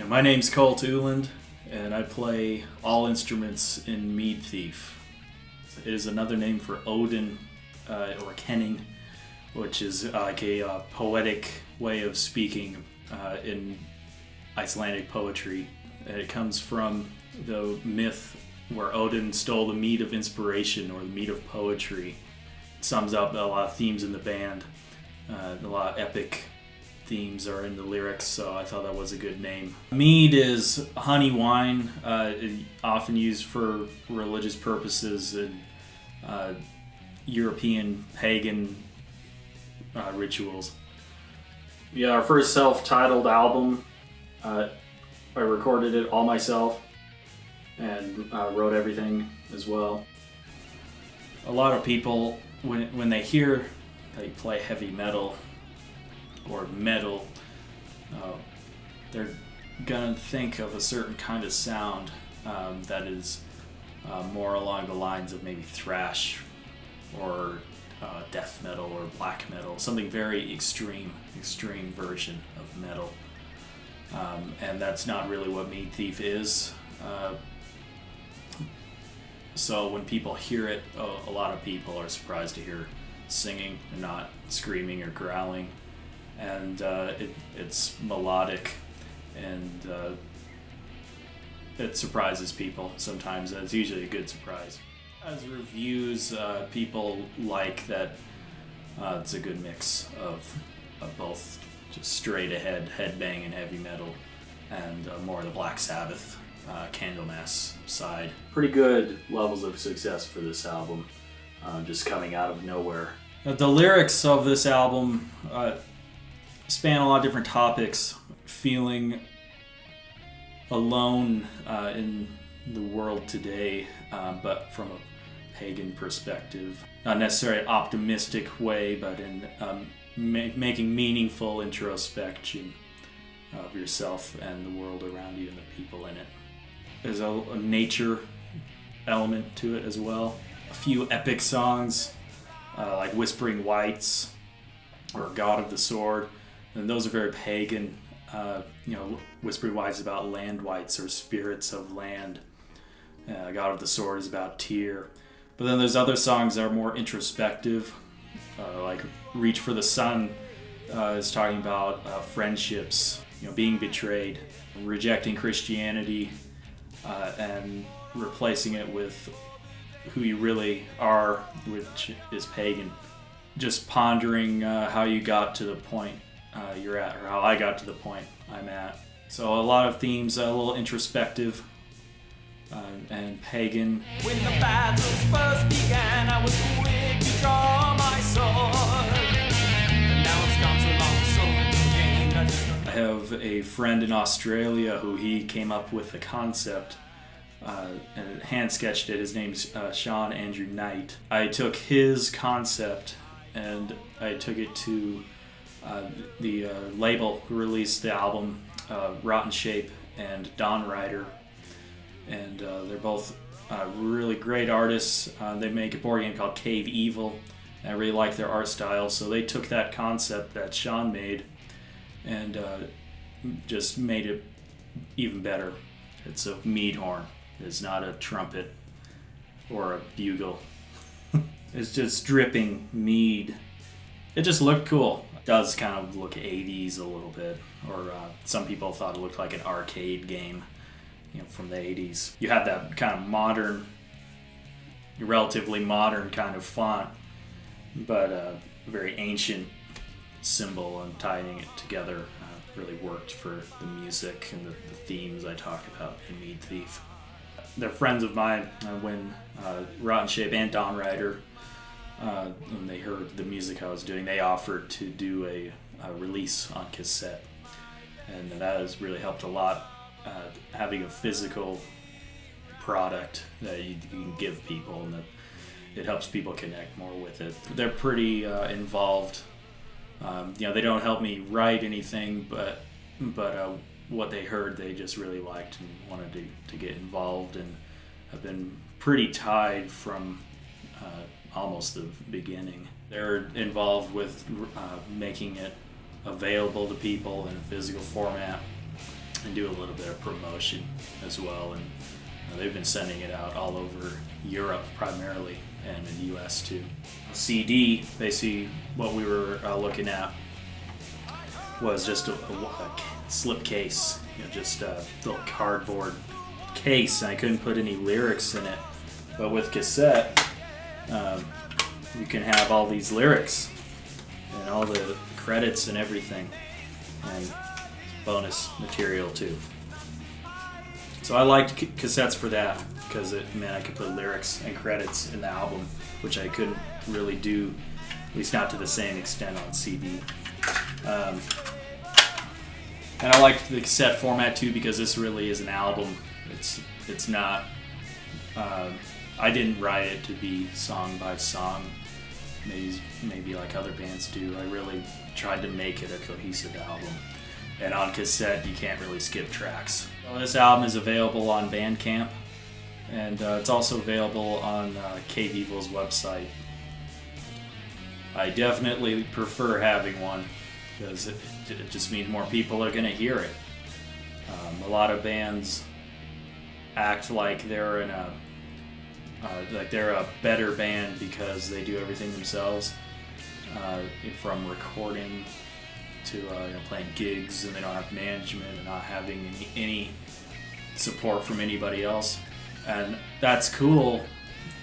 My name's Colt Uland, and I play all instruments in Mead Thief. It is another name for Odin, or Kenning, which is like a poetic way of speaking in Icelandic poetry. It comes from the myth where Odin stole the mead of inspiration, or the mead of poetry. It sums up a lot of themes in the band. A lot of epic themes are in the lyrics, so I thought that was a good name. Mead is honey wine, often used for religious purposes in European pagan rituals. Yeah, our first self-titled album, I recorded it all myself and wrote everything as well. A lot of people, when they hear that you play heavy metal or metal, they're gonna think of a certain kind of sound that is more along the lines of maybe thrash or death metal or black metal, something very extreme version of metal. And that's not really what Mead Thief is. So when people hear it, a lot of people are surprised to hear singing and not screaming or growling. And it's melodic, and it surprises people sometimes. It's usually a good surprise. As reviews, people like that it's a good mix of both just straight ahead headbang and heavy metal, and more of the Black Sabbath Candlemass side. Pretty good levels of success for this album, just coming out of nowhere. The lyrics of this album span a lot of different topics. Feeling alone in the world today, but from a pagan perspective. Not necessarily an optimistic way, but in making meaningful introspection of yourself and the world around you and the people in it. There's a nature element to it as well. A few epic songs like Whispering Whites or God of the Sword. And those are very pagan. Whispering Whites is about land wights or spirits of land. God of the Sword is about Tyr. But then there's other songs that are more introspective, like Reach for the Sun is talking about friendships, being betrayed, rejecting Christianity, and replacing it with who you really are, which is pagan. Just pondering how you got to the point you're at, or how I got to the point I'm at. So a lot of themes, a little introspective and pagan. When the battles first began, I was quick to draw my sword. And now it's gone so long, so I have a friend in Australia who he came up with the concept and hand sketched it. His name's Sean Andrew Knight. I took his concept and I took it to the label who released the album, Rotten Shape and Dawn Rider, and they're both really great artists. They make a board game called Cave Evil, and I really like their art style, so they took that concept that Sean made and just made it even better. It's a mead horn. It's not a trumpet or a bugle. It's just dripping mead. It just looked cool. Does kind of look 80s a little bit, or some people thought it looked like an arcade game, from the 80s. You have that kind of modern, relatively modern kind of font, but a very ancient symbol, and tying it together really worked for the music and the themes I talk about in Mead Thief. They're friends of mine. When Rotten Shape and Dawn Rider, when they heard the music I was doing, they offered to do a release on cassette, and that has really helped a lot. Having a physical product that you can give people, and that it helps people connect more with it. They're pretty involved. They don't help me write anything, but what they heard they just really liked and wanted to get involved, and have been pretty tied from almost the beginning. They're involved with making it available to people in a physical format, and do a little bit of promotion as well. And they've been sending it out all over Europe primarily, and in the US too. CD, basically what we were looking at was just a slip case, just a little cardboard case, and I couldn't put any lyrics in it. But with cassette, you can have all these lyrics and all the credits and everything, and bonus material too. So I liked cassettes for that, because it meant I could put lyrics and credits in the album, which I couldn't really do, at least not to the same extent on CD. And I liked the cassette format too, because this really is an album. It's not. I didn't write it to be song by song, maybe like other bands do. I really tried to make it a cohesive album. And on cassette, you can't really skip tracks. Well, this album is available on Bandcamp, and it's also available on KVevil's website. I definitely prefer having one, because it just means more people are going to hear it. A lot of bands act like they're in a they're a better band because they do everything themselves, from recording to playing gigs, and they don't have management and not having any support from anybody else. And that's cool,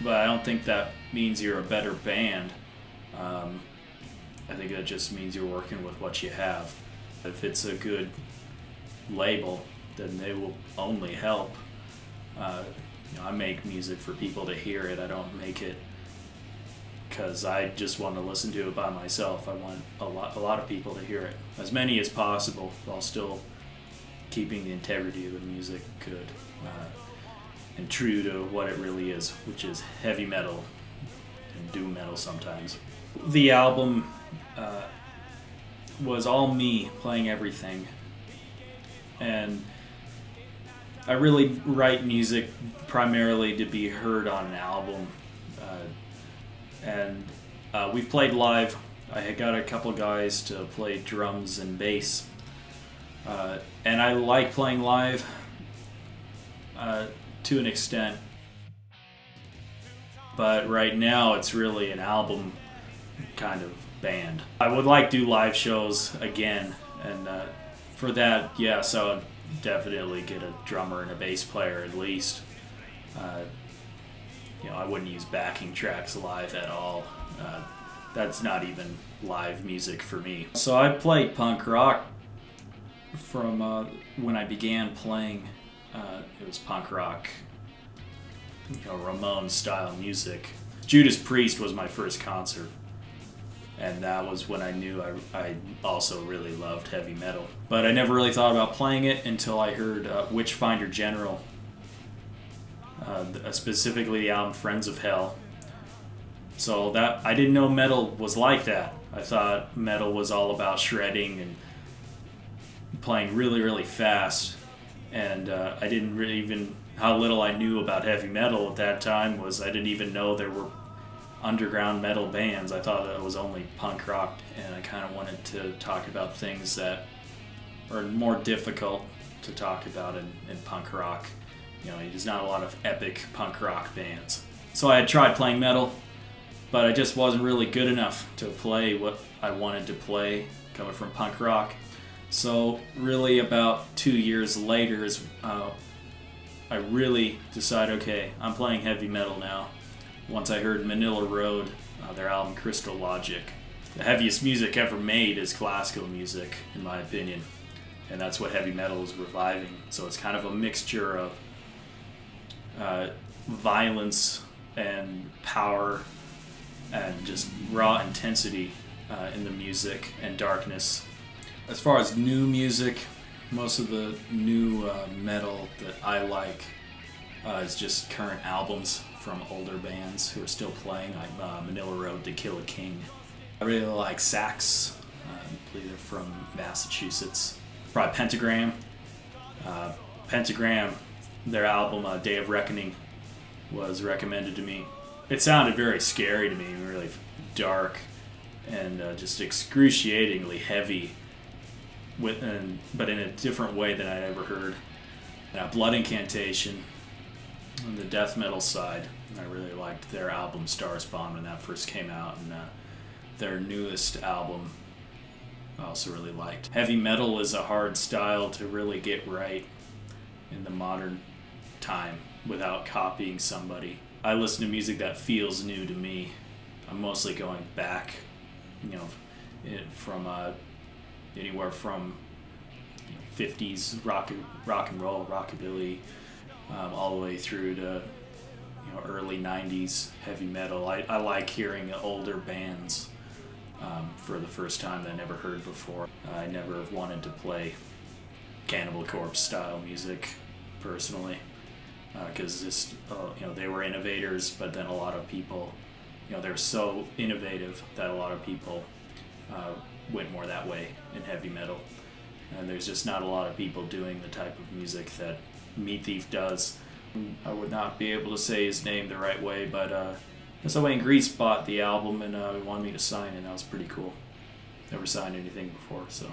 but I don't think that means you're a better band. I think that just means you're working with what you have. If it's a good label, then they will only help. I make music for people to hear it. I don't make it because I just want to listen to it by myself. I want a lot of people to hear it, as many as possible, while still keeping the integrity of the music good and true to what it really is, which is heavy metal and doom metal sometimes. The album was all me playing everything, and I really write music primarily to be heard on an album. And we've played live. I had got a couple guys to play drums and bass, and I like playing live to an extent, but right now it's really an album kind of band. I would like to do live shows again, and for that, yes, I would definitely get a drummer and a bass player at least. I wouldn't use backing tracks live at all. That's not even live music for me. So I played punk rock from when I began playing. It was punk rock, Ramones style music. Judas Priest was my first concert, and that was when I knew I also really loved heavy metal. But I never really thought about playing it until I heard Witchfinder General, specifically the album Friends of Hell. So that I didn't know metal was like that. I thought metal was all about shredding and playing really, really fast. And I didn't really even, how little I knew about heavy metal at that time was I didn't even know there were underground metal bands. I thought it was only punk rock, and I kind of wanted to talk about things that are more difficult to talk about in punk rock. There's not a lot of epic punk rock bands. So I had tried playing metal, but I just wasn't really good enough to play what I wanted to play coming from punk rock. So really about 2 years later is I really decided, okay, I'm playing heavy metal now. Once I heard Manila Road, their album Crystal Logic. The heaviest music ever made is classical music, in my opinion. And that's what heavy metal is reviving. So it's kind of a mixture of violence and power and just raw intensity in the music, and darkness. As far as new music, most of the new metal that I like is just current albums from older bands who are still playing, like Manila Road to Kill a King. I really like Sax. I believe they're from Massachusetts. Probably Pentagram. Pentagram, their album Day of Reckoning was recommended to me. It sounded very scary to me, really dark and just excruciatingly heavy. but in a different way than I'd ever heard. Blood Incantation on the death metal side. I really liked their album Star Spawn when that first came out, and their newest album I also really liked. Heavy metal is a hard style to really get right in the modern time without copying somebody. I listen to music that feels new to me. I'm mostly going back, from anywhere from 50s rock and roll, rockabilly, all the way through to early 90s heavy metal. I like hearing older bands for the first time that I never heard before. I never wanted to play Cannibal Corpse style music personally, because they were innovators, but then a lot of people, they're so innovative that a lot of people went more that way in heavy metal, and there's just not a lot of people doing the type of music that Mead Thief does. I would not be able to say his name the right way, but Wayne Grease bought the album and he wanted me to sign it, and that was pretty cool. Never signed anything before, so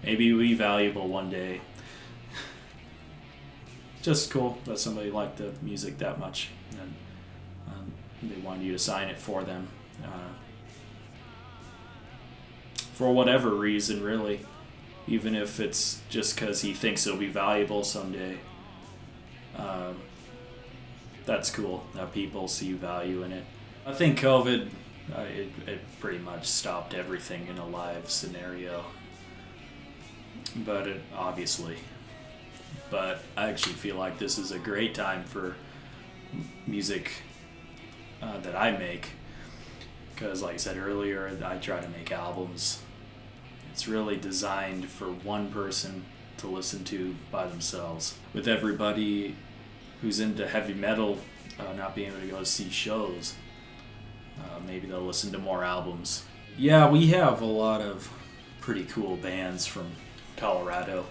maybe it'll be valuable one day. Just cool that somebody liked the music that much, and they wanted you to sign it for them. For whatever reason, really. Even if it's just because he thinks it'll be valuable someday. That's cool that people see value in it. I think COVID, it pretty much stopped everything in a live scenario. But I actually feel like this is a great time for music that I make. Because like I said earlier, I try to make albums. It's really designed for one person to listen to by themselves. With everybody who's into heavy metal not being able to go see shows, maybe they'll listen to more albums. Yeah, we have a lot of pretty cool bands from Colorado.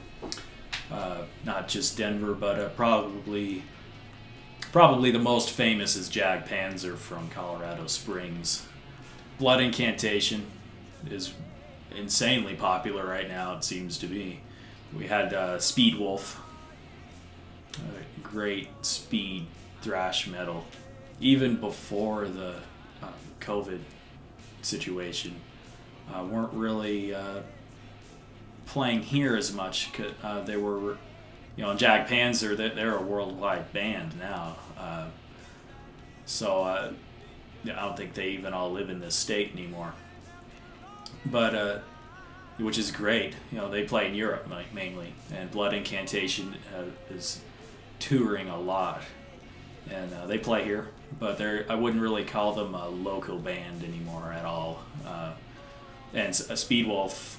Not just Denver, but probably the most famous is Jag Panzer from Colorado Springs. Blood Incantation is insanely popular right now, it seems to be. We had Speedwolf, great speed thrash metal. Even before the COVID situation, weren't really playing here as much. They were, Jag Panzer, they're a worldwide band now. So I don't think they even all live in this state anymore. But which is great. They play in Europe mainly, and Blood Incantation is touring a lot, and they play here, but I wouldn't really call them a local band anymore at all. And Speedwolf,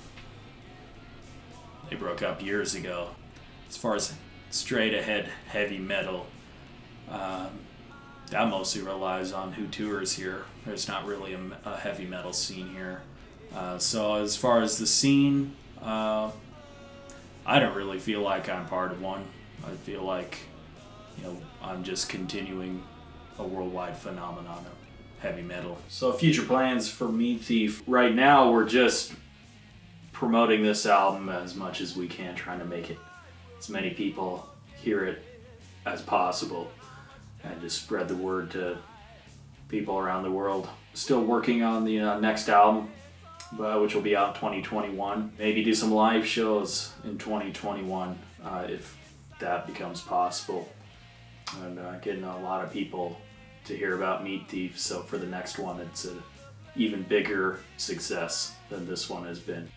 they broke up years ago. As far as straight ahead heavy metal, that mostly relies on who tours here. There's not really a heavy metal scene here. So as far as the scene, I don't really feel like I'm part of one. I feel like, I'm just continuing a worldwide phenomenon of heavy metal. So future plans for Mead Thief. Right now we're just promoting this album as much as we can, trying to make it as many people hear it as possible, and just spread the word to people around the world. Still working on the next album, which will be out in 2021. Maybe do some live shows in 2021 if that becomes possible. And getting a lot of people to hear about Mead Thief, so for the next one it's an even bigger success than this one has been.